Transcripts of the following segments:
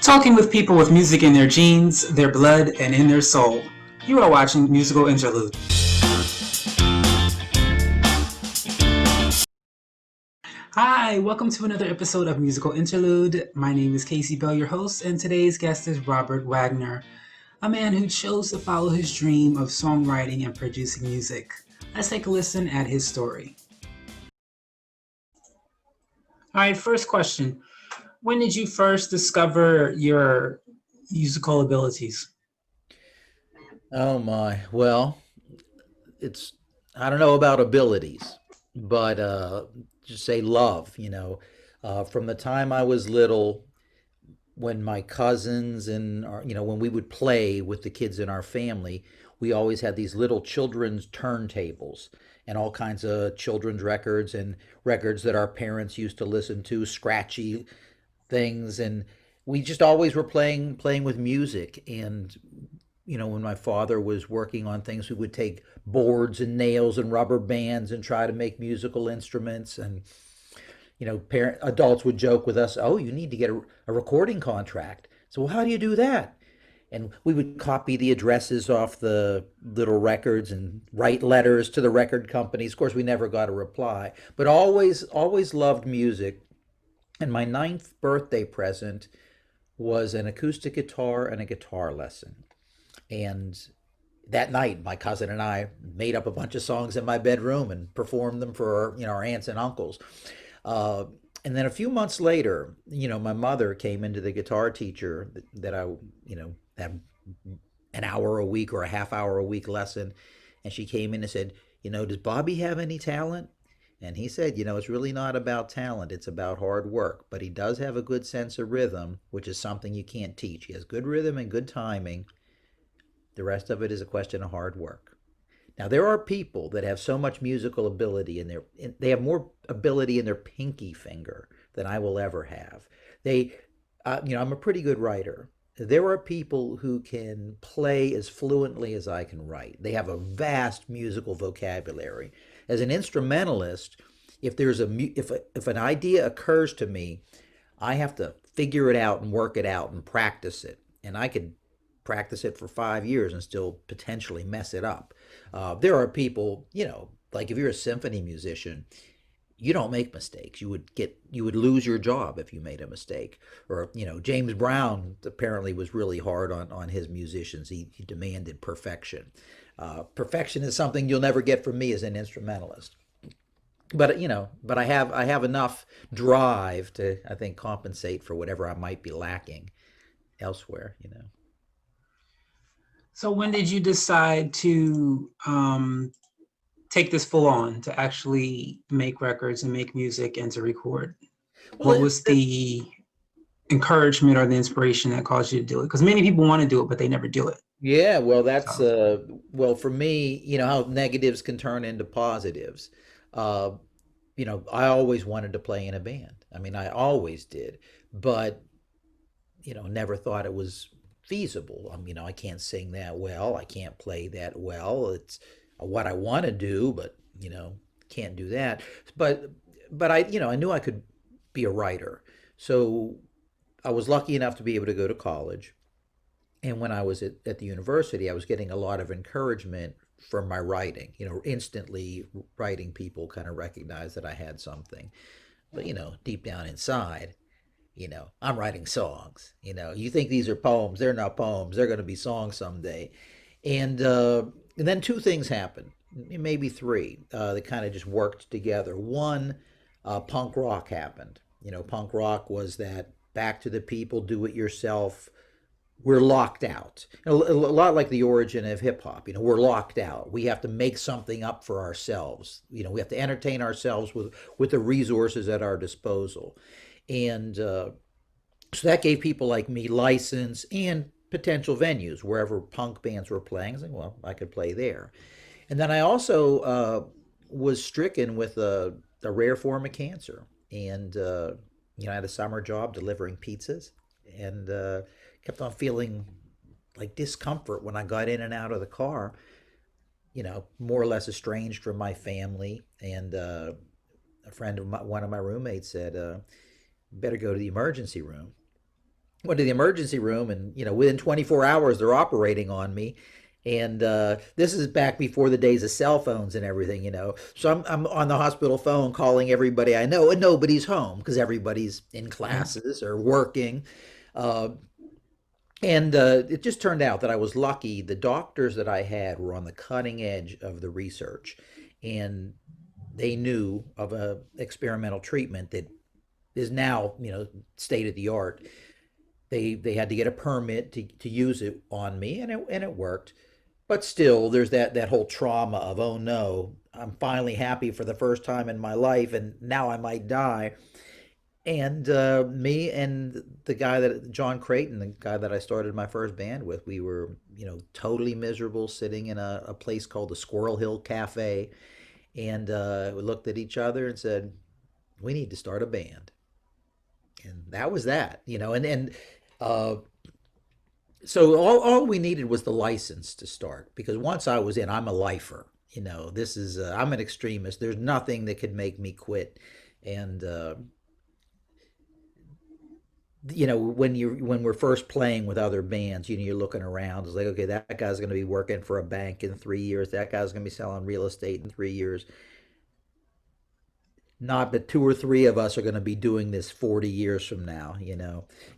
Talking with people with music in their genes, their blood, and in their soul. You are watching Musical Interlude. Hi, welcome to another episode of Musical Interlude. My name is Casey Bell, your host, and today's guest is Robert Wagner, a man who chose to follow his dream of songwriting and producing music. Let's take a listen at his story. All right, first question. When did you first discover your musical abilities? Oh my. Well, it's I don't know about abilities, but just say love, from the time I was little, when my cousins and when we would play with the kids in our family, we always had these little children's turntables and all kinds of children's records and records that our parents used to listen to, scratchy things, and we just always were playing with music. And when my father was working on things, we would take boards and nails and rubber bands and try to make musical instruments. And parent adults would joke with us, "Oh, you need to get a recording contract." So, well, how do you do that? And we would copy the addresses off the little records and write letters to the record companies. Of course, we never got a reply, but always loved music. And my ninth birthday present was an acoustic guitar and a guitar lesson. And that night, my cousin and I made up a bunch of songs in my bedroom and performed them for our aunts and uncles. Uh, and then a few months later, my mother came into the guitar teacher that I, had an hour a week or a half hour a week lesson. And she came in and said, "Does Bobby have any talent?" And he said, "It's really not about talent. It's about hard work. But he does have a good sense of rhythm, which is something you can't teach. He has good rhythm and good timing. The rest of it is a question of hard work." Now, there are people that have so much musical ability they have more ability in their pinky finger than I will ever have. I'm a pretty good writer. There are people who can play as fluently as I can write. They have a vast musical vocabulary. As an instrumentalist, if an idea occurs to me, I have to figure it out and work it out and practice it. And I could practice it for 5 years and still potentially mess it up. There are people, like if you're a symphony musician, you don't make mistakes. You would lose your job if you made a mistake. Or James Brown apparently was really hard on his musicians. He demanded perfection. Perfection is something you'll never get from me as an instrumentalist. But I have enough drive to, I think, compensate for whatever I might be lacking elsewhere. So when did you decide to take this full on to actually make records and make music and to record? Well, What was the encouragement or the inspiration that caused you to do it? Because many people want to do it, but they never do it. yeah, well, that's So well, for me, how negatives can turn into positives. Uh, I always wanted to play in a band. I mean, I always did, but never thought it was feasible. I can't sing that well. I can't play that well. It's what I want to do, but can't do that. But I knew I could be a writer. So I was lucky enough to be able to go to college. And when I was at the university, I was getting a lot of encouragement from my writing. Instantly writing people kind of recognized that I had something. But, deep down inside, I'm writing songs. You think these are poems. They're not poems. They're going to be songs someday. And then two things happened, maybe three, that kind of just worked together. One, punk rock happened. Punk rock was that back to the people, do it yourself. We're locked out. A lot like the origin of hip hop. We're locked out. We have to make something up for ourselves. We have to entertain ourselves with the resources at our disposal. And so that gave people like me license and potential venues wherever punk bands were playing. I was like, well, I could play there. And then I also was stricken with a rare form of cancer. And, I had a summer job delivering pizzas and kept on feeling like discomfort when I got in and out of the car, more or less estranged from my family. And one of my roommates said, better go to the emergency room. went to the emergency room, and within 24 hours they're operating on me. And this is back before the days of cell phones and everything. So I'm on the hospital phone calling everybody I know, and nobody's home because everybody's in Mhm. classes or working. Uh, and it just turned out that I was lucky. The doctors that I had were on the cutting edge of the research, and they knew of a experimental treatment that is now, state of the art. They had to get a permit to use it on me, and it worked. But still, there's that whole trauma of, oh no, I'm finally happy for the first time in my life, and now I might die. And me and the guy that John Creighton, the guy that I started my first band with, we were, totally miserable, sitting in a place called the Squirrel Hill Cafe, and we looked at each other and said, we need to start a band. And that was that. And uh, so all we needed was the license to start, because once I was in, I'm a lifer. This is I'm an extremist. There's nothing that could make me quit. And when we're first playing with other bands, you're looking around. It's like, okay, that guy's going to be working for a bank in 3 years. That guy's going to be selling real estate in 3 years. Not but two or three of us are going to be doing this 40 years from now.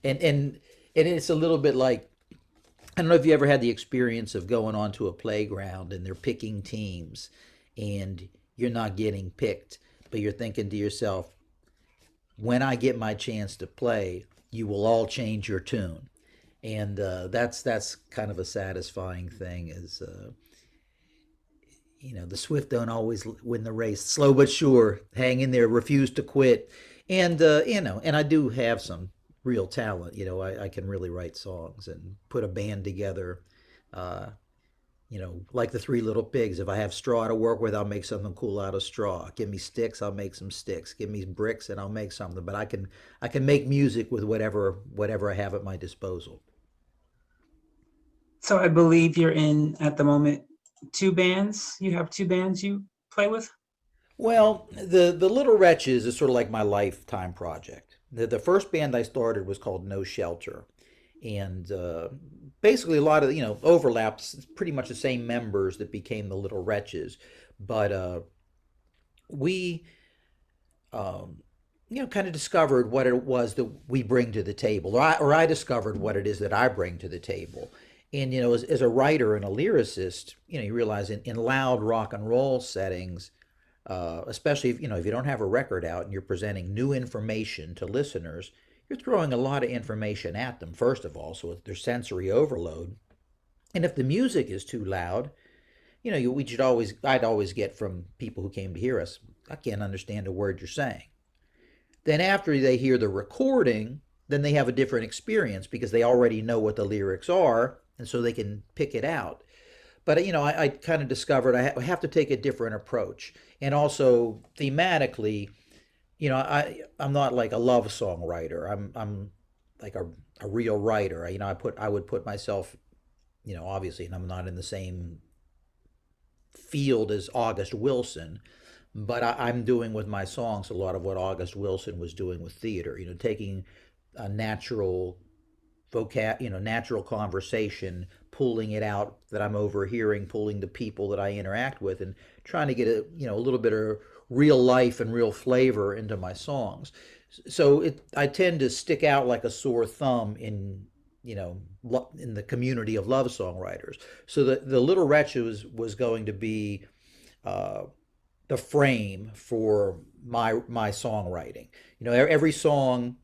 And it's a little bit like, I don't know if you ever had the experience of going onto a playground and they're picking teams and you're not getting picked, but you're thinking to yourself, when I get my chance to play, you will all change your tune. And that's kind of a satisfying thing. Is the swift don't always win the race. Slow but sure, hang in there, refuse to quit. And and I do have some real talent. I can really write songs and put a band together. Uh, like the Three Little Pigs. If I have straw to work with, I'll make something cool out of straw. Give me sticks, I'll make some sticks. Give me bricks, and I'll make something. But I can make music with whatever I have at my disposal. So I believe you're in at the moment two bands. You have two bands you play with. Well, the Little Wretches is sort of like my lifetime project. The first band I started was called No Shelter, and basically a lot of overlaps. Pretty much the same members that became the Little Wretches, but we um, kind of discovered what it was that we bring to the table, or I discovered what it is that I bring to the table. And as a writer and a lyricist, you realize in loud rock and roll settings, especially if you don't have a record out and you're presenting new information to listeners, you're throwing a lot of information at them, first of all, so there's sensory overload. And if the music is too loud, I'd always get from people who came to hear us, I can't understand a word you're saying. Then after they hear the recording, then they have a different experience because they already know what the lyrics are, and so they can pick it out. But I kind of discovered I have to take a different approach, and also thematically, I'm not like a love song writer. I'm like a real writer. I would put myself, obviously, and I'm not in the same field as August Wilson, but I'm doing with my songs a lot of what August Wilson was doing with theater. Taking a natural conversation, pulling it out that I'm overhearing, pulling the people that I interact with, and trying to get a little bit of real life and real flavor into my songs. So I tend to stick out like a sore thumb in the community of love songwriters. So the Little Wretches was going to be uh, the frame for my songwriting. Every song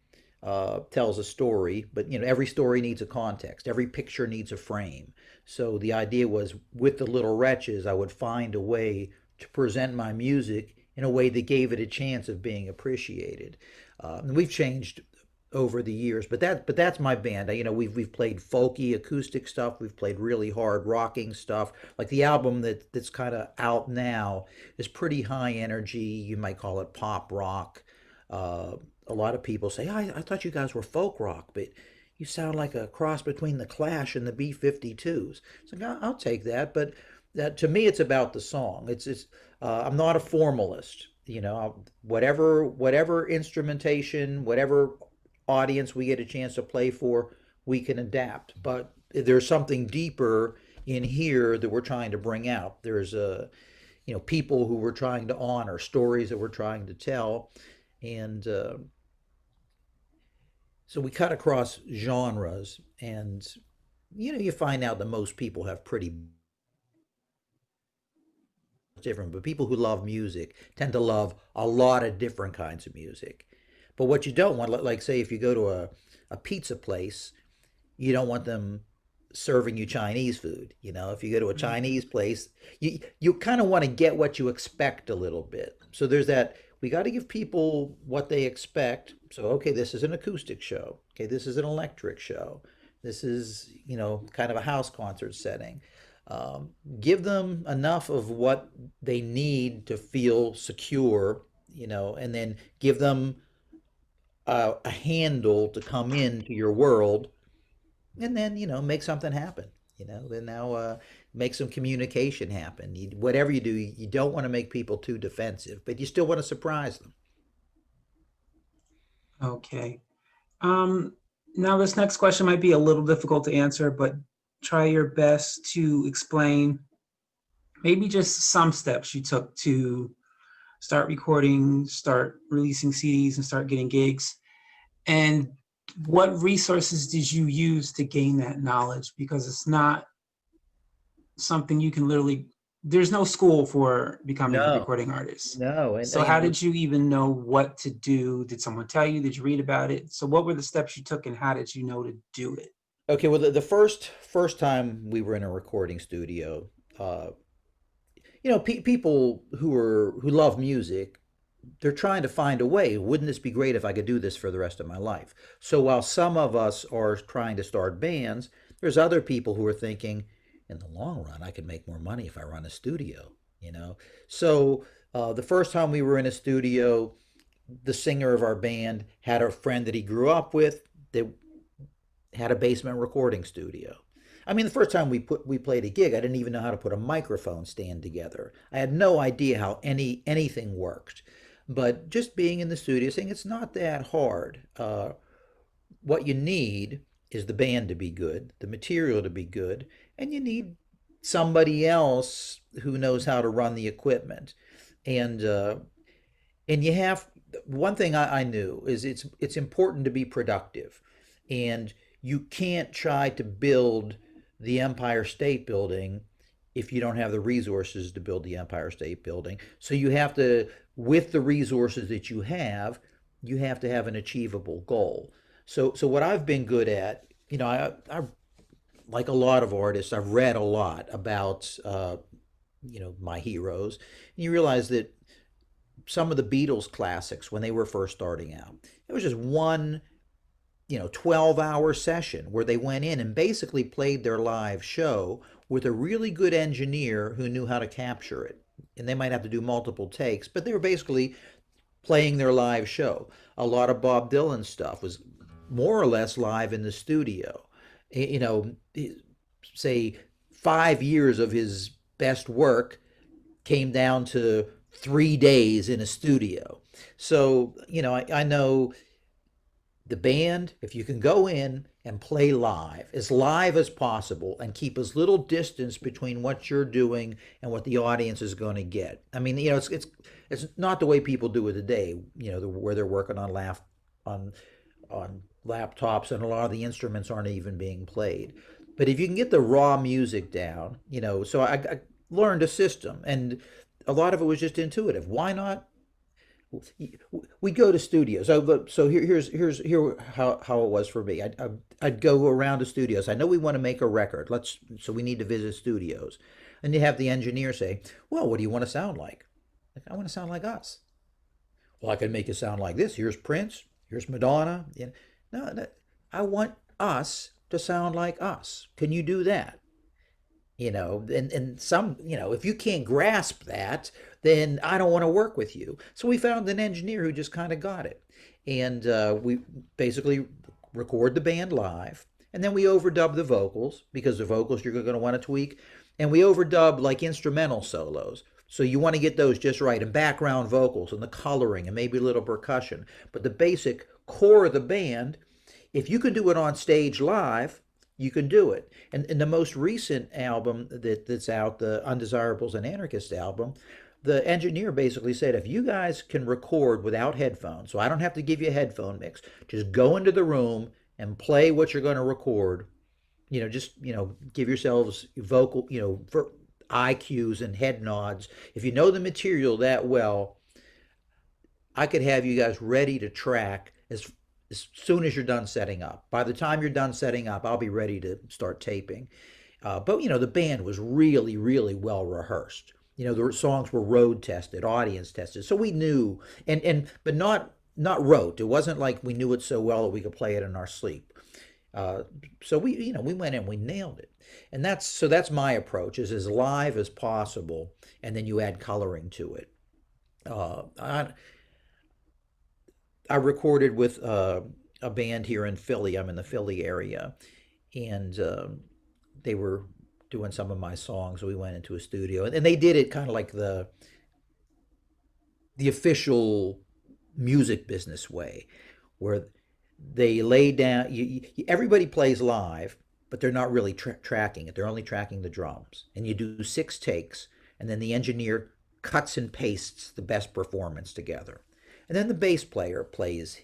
tells a story, but every story needs a context. Every picture needs a frame. So the idea was, with the Little Wretches, I would find a way to present my music in a way that gave it a chance of being appreciated. And we've changed over the years, but that's my band. We've played folky acoustic stuff. We've played really hard rocking stuff. Like the album that's kind of out now is pretty high energy. You might call it pop rock. A lot of people say, I thought you guys were folk rock, but you sound like a cross between the Clash and the B-52s. So I'll take that, but to me, it's about the song. I'm not a formalist. Whatever instrumentation, whatever audience we get a chance to play for, we can adapt. But there's something deeper in here that we're trying to bring out. There's people who we're trying to honor, stories that we're trying to tell, and so we cut across genres, and you find out that most people have pretty different, but people who love music tend to love a lot of different kinds of music. But what you don't want, like say if you go to a pizza place, you don't want them serving you Chinese food. If you go to a Chinese place, you kind of want to get what you expect a little bit. So there's that. We got to give people what they expect. So okay, this is an acoustic show. Okay, this is an electric show. This is kind of a house concert setting. Give them enough of what they need to feel secure, and then give them a handle to come into your world, and then make something happen. Then now make some communication happen. Whatever you do, you don't want to make people too defensive, but you still want to surprise them. Okay. Um, Now this next question might be a little difficult to answer, but try your best to explain maybe just some steps you took to start recording, start releasing CDs, and start getting gigs. And what resources did you use to gain that knowledge? Because it's not something you can literally, there's no school for becoming a No, recording artist. no, and So how did you even know what to do? Did someone tell you? Did you read about it? So what were the steps you took and how did you know to do it? okay. Well, the first time we were in a recording studio, uh, people who love music, they're trying to find a way. Wouldn't this be great if I could do this for the rest of my life? So while some of us are trying to start bands, there's other people who are thinking, in the long run, I could make more money if I run a studio. So the first time we were in a studio, the singer of our band had a friend that he grew up with that had a basement recording studio. I mean, the first time we played a gig, I didn't even know how to put a microphone stand together. I had no idea how anything worked. But just being in the studio, saying it's not that hard. What you need is the band to be good, the material to be good, and you need somebody else who knows how to run the equipment. And you have one thing I knew is it's important to be productive, and you can't try to build the Empire State Building if you don't have the resources to build the Empire State Building. So you have to, with the resources that you have to have an achievable goal. So what I've been good at, I like a lot of artists, I've read a lot about my heroes. And you realize that some of the Beatles classics when they were first starting out, it was just one 12-hour session where they went in and basically played their live show with a really good engineer who knew how to capture it. And they might have to do multiple takes, but they were basically playing their live show. A lot of Bob Dylan stuff was more or less live in the studio. You know, say 5 years of his best work came down to 3 days in a studio. So, I know the band, if you can go in and play live as possible and keep as little distance between what you're doing and what the audience is going to get. I mean, it's not the way people do it today, where they're working on on laptops and a lot of the instruments aren't even being played. But if you can get the raw music down, so I learned a system, and a lot of it was just intuitive. Why not? We go to studios. So here how it was for me. I'd go around to studios. I know we want to make a record. So we need to visit studios, and you have the engineer say, "Well, what do you want to sound like?" I want to sound like us. Well, I can make it sound like this. Here's Prince. Here's Madonna. No, I want us to sound like us. Can you do that? And some, if you can't grasp that, then I don't want to work with you. So we found an engineer who just kind of got it. And we basically record the band live. And then we overdub the vocals, because the vocals you're going to want to tweak. And we overdub like instrumental solos. So you want to get those just right, and background vocals and the coloring and maybe a little percussion. But the basic core of the band. If you can do it on stage live, you can do it. And in the most recent album that's out, the Undesirables and Anarchists album, the engineer basically said, if you guys can record without headphones, so I don't have to give you a headphone mix, just go into the room and play what you're going to record. Just give yourselves vocal, for eye cues and head nods. If you know the material that well, I could have you guys ready to track as soon as you're done setting up. By the time you're done setting up, I'll be ready to start taping. But the band was really, really well rehearsed. The songs were road tested, audience tested, so we knew, but not wrote. It wasn't like we knew it so well that we could play it in our sleep. So we went in, we nailed it, and that's my approach: is as live as possible, and then you add coloring to it. I recorded with a band here in Philly. I'm in the Philly area, and they were doing some of my songs. We went into a studio, and they did it kind of like the official music business way, where they lay down. Everybody plays live, but they're not really tracking it. They're only tracking the drums, and you do 6 takes, and then the engineer cuts and pastes the best performance together. And then the bass player plays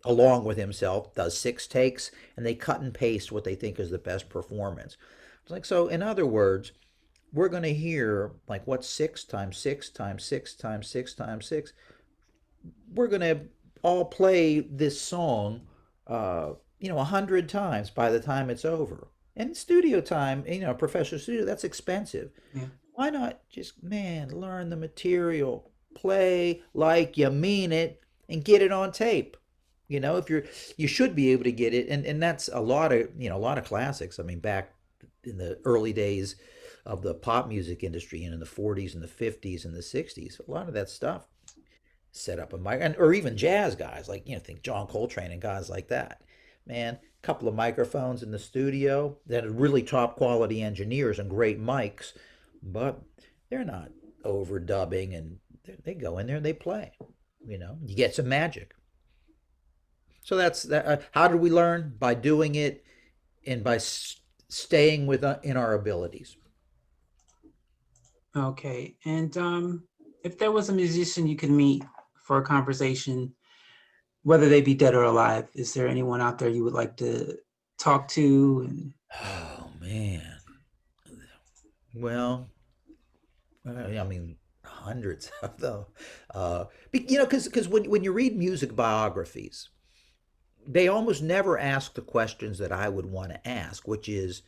along with himself, does 6 takes, and they cut and paste what they think is the best performance. It's like, so in other words, we're going to hear like what's 6 times 6 times 6 times 6 times 6. We're going to all play this song, 100 times by the time it's over. And studio time, professional studio, that's expensive. Yeah. Why not just, man, learn the material, play like you mean it, and get it on tape? If you should be able to get it, and that's a lot of classics. I mean, back in the early days of the pop music industry, and in the 40s and the 50s and the 60s, a lot of that stuff set up a mic, or even jazz guys like think John Coltrane and guys like that. Man, a couple of microphones in the studio, that are really top quality engineers and great mics, but they're not overdubbing, and they go in there and they play. You get some magic. So that's that. How did we learn? By doing it, and by staying in our abilities. Okay. And if there was a musician you could meet for a conversation, whether they be dead or alive, is there anyone out there you would like to talk to? Oh man. Well, I mean, hundreds of them. Because when you read music biographies, they almost never ask the questions that I would want to ask, which is,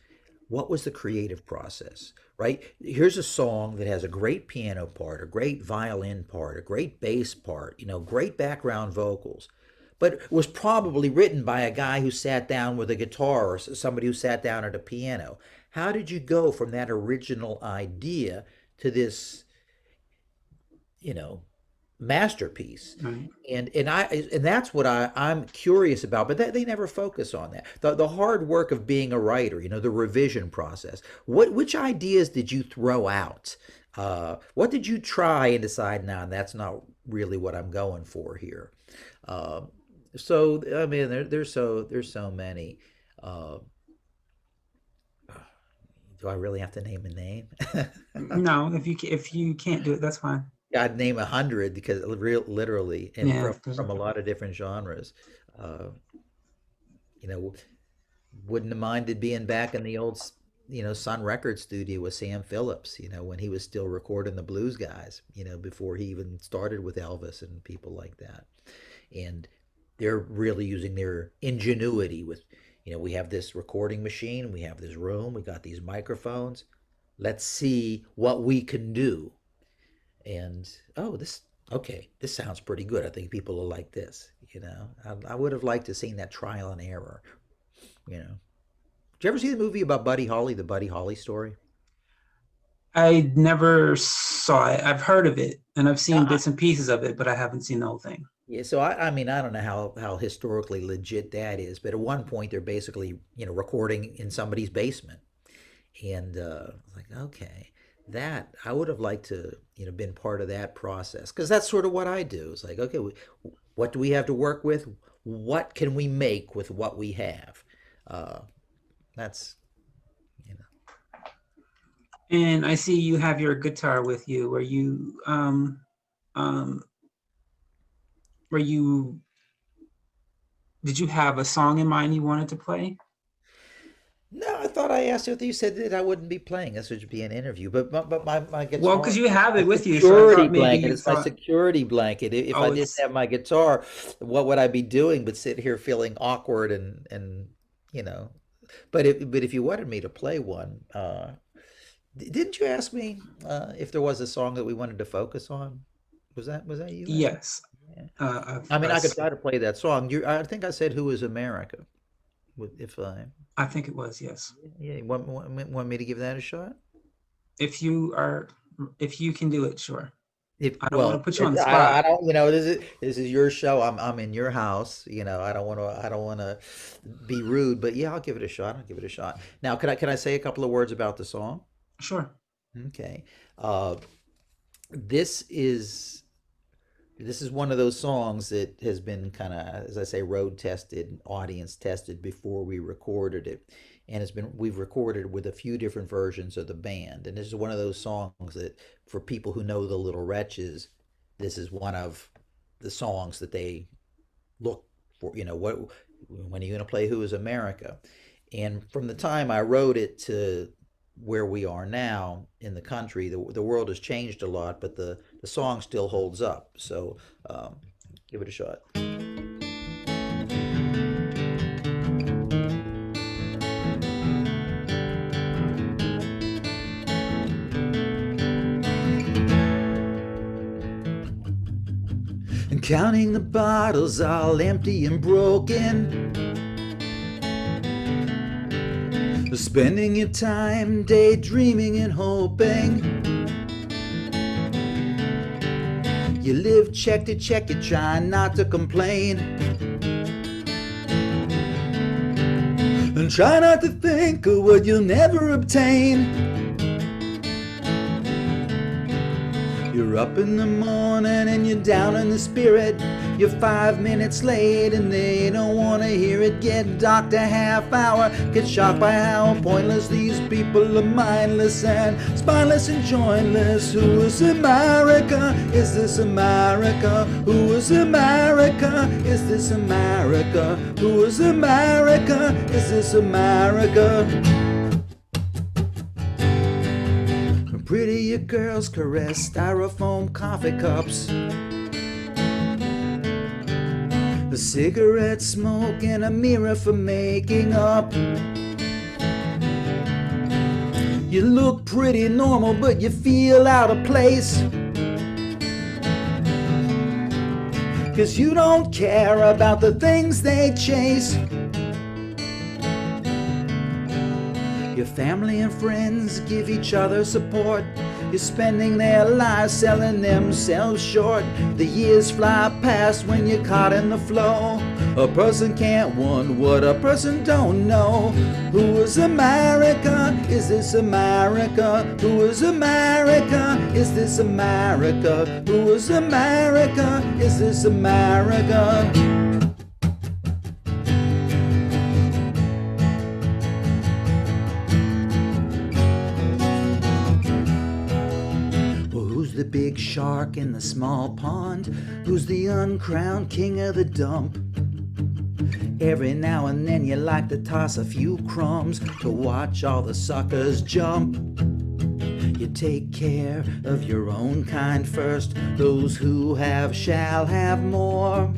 what was the creative process, right? Here's a song that has a great piano part, a great violin part, a great bass part, great background vocals, but it was probably written by a guy who sat down with a guitar, or somebody who sat down at a piano. How did you go from that original idea to this, you know, masterpiece? Right. And that's what I'm curious about, but they never focus on that. The hard work of being a writer, the revision process. Which ideas did you throw out? What did you try and decide, now that's not really what I'm going for here? So I mean, there's so many. Uh, do I really have to name a name? No, if you can't do it, that's fine. I'd name 100, because literally, and Yeah. from a lot of different genres. Uh, you know, wouldn't have minded being back in the old, Sun Record studio with Sam Phillips. When he was still recording the Blues Guys. Before he even started with Elvis and people like that. And they're really using their ingenuity with, we have this recording machine, we have this room, we got these microphones. Let's see what we can do. And this sounds pretty good. I think people will like this. I would have liked to seen that trial and error. Did you ever see the movie about Buddy Holly, the Buddy Holly story? I never saw it. I've heard of it, and I've seen Uh, bits and pieces of it, but I haven't seen the whole thing. Yeah, so I mean, I don't know how historically legit that is, but at one point they're basically, recording in somebody's basement. And like, okay. that I would have liked to, been part of that process because that's sort of what I do. It's like, okay, what do we have to work with? What can we make with what we have? Uh, that's, you know, And I see you have your guitar with you. Um, were you did you have a song in mind you wanted to play? No, I thought I asked you. You said that I wouldn't be playing. This would be an interview. But my Well, guitar, because you have my it with you, so I security thought maybe blanket. you It's my thought, security blanket. If I oh, didn't it's have my guitar, what would I be doing but sit here feeling awkward and you know. But if you wanted me to play one, didn't you ask me if there was a song that we wanted to focus on? Was that you asking? yes. Yeah. Of I mean, I could us. try to play that song. I think I said "Who Is America." If I I think it was, yes. Yeah, you want me to give that a shot? If you are, if you can do it, sure. If I don't want to well, put you on the I spot. don't. This is your show. I'm in your house. I don't want to be rude, but yeah, I'll give it a shot. I'll give it a shot. Now, can I say a couple of words about the song? Sure. Okay. Uh, this is this is one of those songs that has been kind of, as I say, road tested, audience tested before we recorded it. And we've recorded with a few different versions of the band. And this is one of those songs that for people who know the Little Wretches, this is one of the songs that they look for, when are you going to play Who Is America? And from the time I wrote it to where we are now in the country, the world has changed a lot, but the song still holds up. So give it a shot. And counting the bottles all empty and broken, spending your time daydreaming and hoping. You live check to check, you try not to complain, and try not to think of what you'll never obtain. You're up in the morning and you're down in the spirit. You're 5 minutes late and they don't want to hear it. Get docked a half hour, get shocked by how pointless these people are, mindless and spineless and jointless. Who is America? Is this America? Who is America? Is this America? Who is America? Is this America? Prettier girls caress styrofoam coffee cups. A cigarette smoke and a mirror for making up. You look pretty normal, but you feel out of place, 'cause you don't care about the things they chase. Your family and friends give each other support. You're spending their lives selling themselves short. The years fly past when you're caught in the flow. A person can't want what a person don't know. Who is America? Is this America? Who is America? Is this America? Who is America? Is this America? Who's the big shark in the small pond? Who's the uncrowned king of the dump? Every now and then you like to toss a few crumbs to watch all the suckers jump. You take care of your own kind first. Those who have shall have more.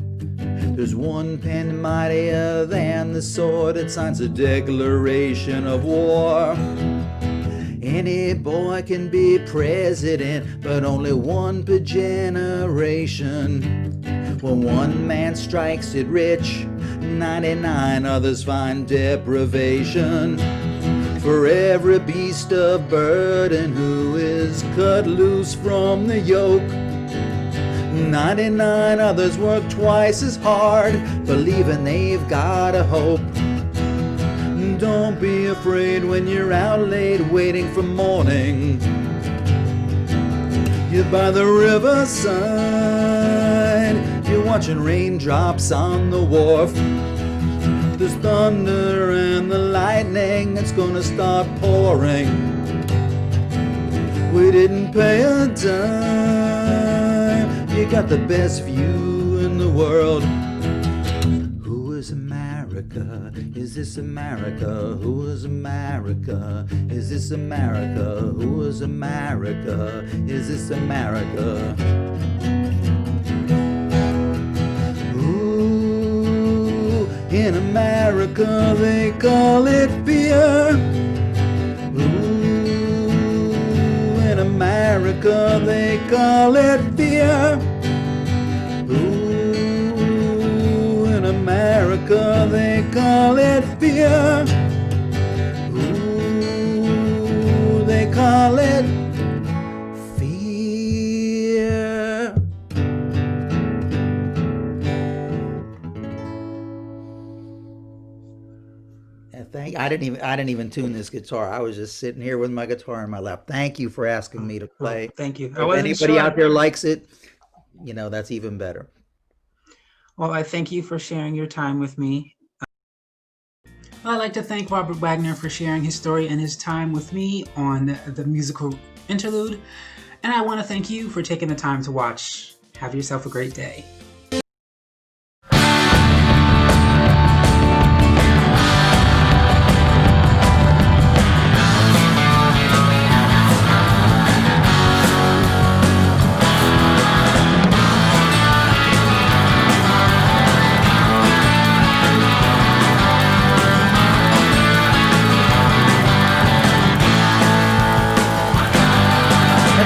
There's one pen mightier than the sword that signs a declaration of war. Any boy can be president, but only one per generation. When one man strikes it rich, 99 others find deprivation. For every beast of burden who is cut loose from the yoke, 99 others work twice as hard, believing they've got a hope. Don't be afraid when you're out late waiting for morning. You're by the riverside, you're watching raindrops on the wharf. There's thunder and the lightning, it's gonna start pouring. We didn't pay a dime, you got the best view in the world. Who is America? Is this America? Who is America? Is this America? Who is America? Is this America? Ooh, in America they call it beer. Ooh, in America they call it beer. America, they call it fear. Ooh, they call it fear. I didn't even tune this guitar. I was just sitting here with my guitar in my lap. Thank you for asking me to play. Thank you. If anybody out there likes it, that's even better. Well, I thank you for sharing your time with me. I'd like to thank Robert Wagner for sharing his story and his time with me on the musical interlude. And I want to thank you for taking the time to watch. Have yourself a great day.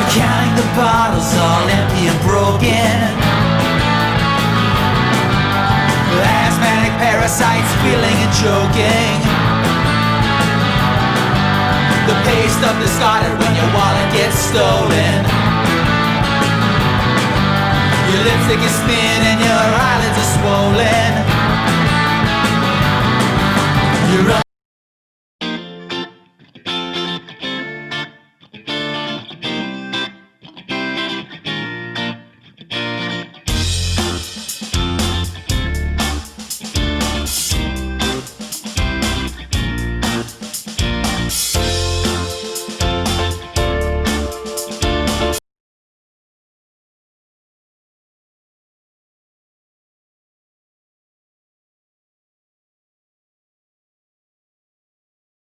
Counting the bottles all empty and broken. Asthmatic parasites squealing and choking. The pay stuff discarded when your wallet gets stolen. Your lipstick is spinning